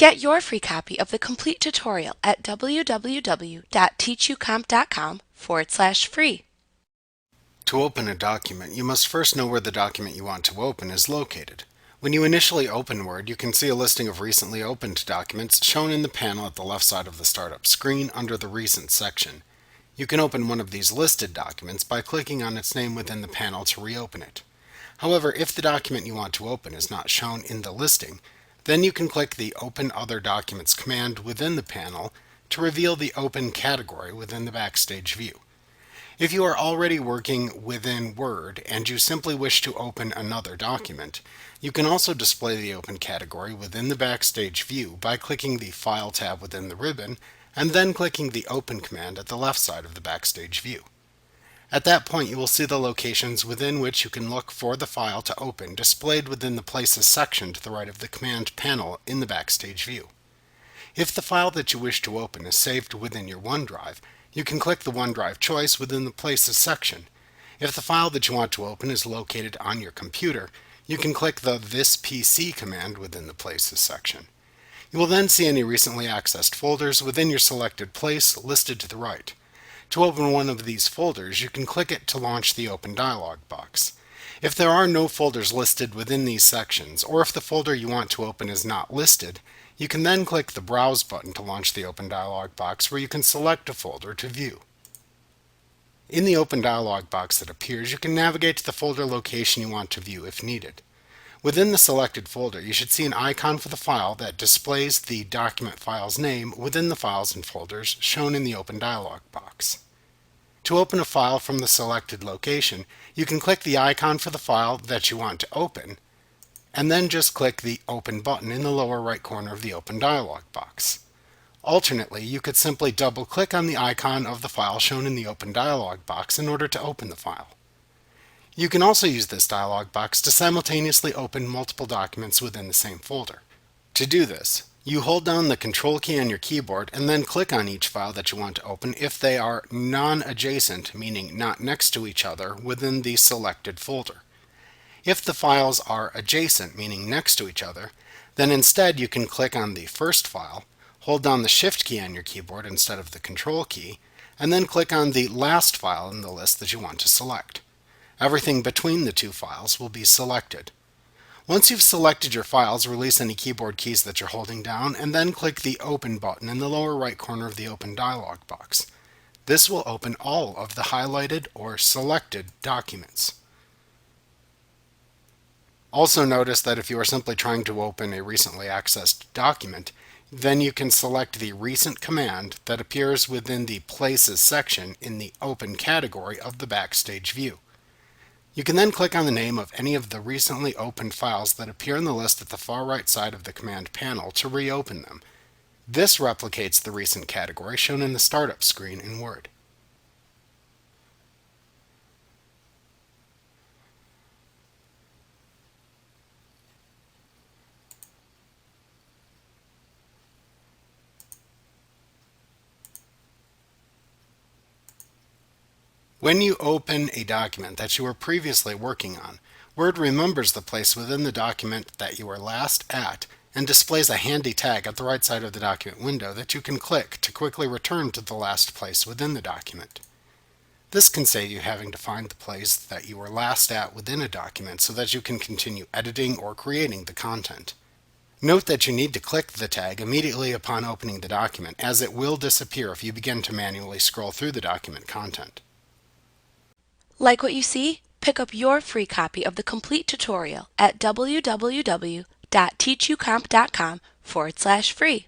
Get your free copy of the complete tutorial at www.teachucomp.com/free. To open a document, you must first know where the document you want to open is located. When you initially open Word, you can see a listing of recently opened documents shown in the panel at the left side of the startup screen under the Recent section. You can open one of these listed documents by clicking on its name within the panel to reopen it. However, if the document you want to open is not shown in the listing, then you can click the Open Other Documents command within the panel to reveal the open category within the Backstage view. If you are already working within Word and you simply wish to open another document, you can also display the open category within the Backstage view by clicking the File tab within the ribbon and then clicking the Open command at the left side of the Backstage view. At that point, you will see the locations within which you can look for the file to open displayed within the Places section to the right of the command panel in the Backstage view. If the file that you wish to open is saved within your OneDrive, you can click the OneDrive choice within the Places section. If the file that you want to open is located on your computer, you can click the This PC command within the Places section. You will then see any recently accessed folders within your selected place listed to the right. To open one of these folders, you can click it to launch the Open dialog box. If there are no folders listed within these sections, or if the folder you want to open is not listed, you can then click the Browse button to launch the Open dialog box where you can select a folder to view. In the Open dialog box that appears, you can navigate to the folder location you want to view if needed. Within the selected folder, you should see an icon for the file that displays the document file's name within the files and folders shown in the Open dialog box. To open a file from the selected location, you can click the icon for the file that you want to open, and then just click the Open button in the lower right corner of the Open dialog box. Alternately, you could simply double-click on the icon of the file shown in the Open dialog box in order to open the file. You can also use this dialog box to simultaneously open multiple documents within the same folder. To do this, you hold down the Control key on your keyboard and then click on each file that you want to open if they are non-adjacent, meaning not next to each other, within the selected folder. If the files are adjacent, meaning next to each other, then instead you can click on the first file, hold down the Shift key on your keyboard instead of the Control key, and then click on the last file in the list that you want to select. Everything between the two files will be selected. Once you've selected your files, release any keyboard keys that you're holding down, and then click the Open button in the lower right corner of the Open dialog box. This will open all of the highlighted or selected documents. Also notice that if you are simply trying to open a recently accessed document, then you can select the Recent command that appears within the Places section in the Open category of the Backstage view. You can then click on the name of any of the recently opened files that appear in the list at the far right side of the command panel to reopen them. This replicates the Recent category shown in the startup screen in Word. When you open a document that you were previously working on, Word remembers the place within the document that you were last at and displays a handy tag at the right side of the document window that you can click to quickly return to the last place within the document. This can save you having to find the place that you were last at within a document so that you can continue editing or creating the content. Note that you need to click the tag immediately upon opening the document, as it will disappear if you begin to manually scroll through the document content. Like what you see? Pick up your free copy of the complete tutorial at www.teachucomp.com/free.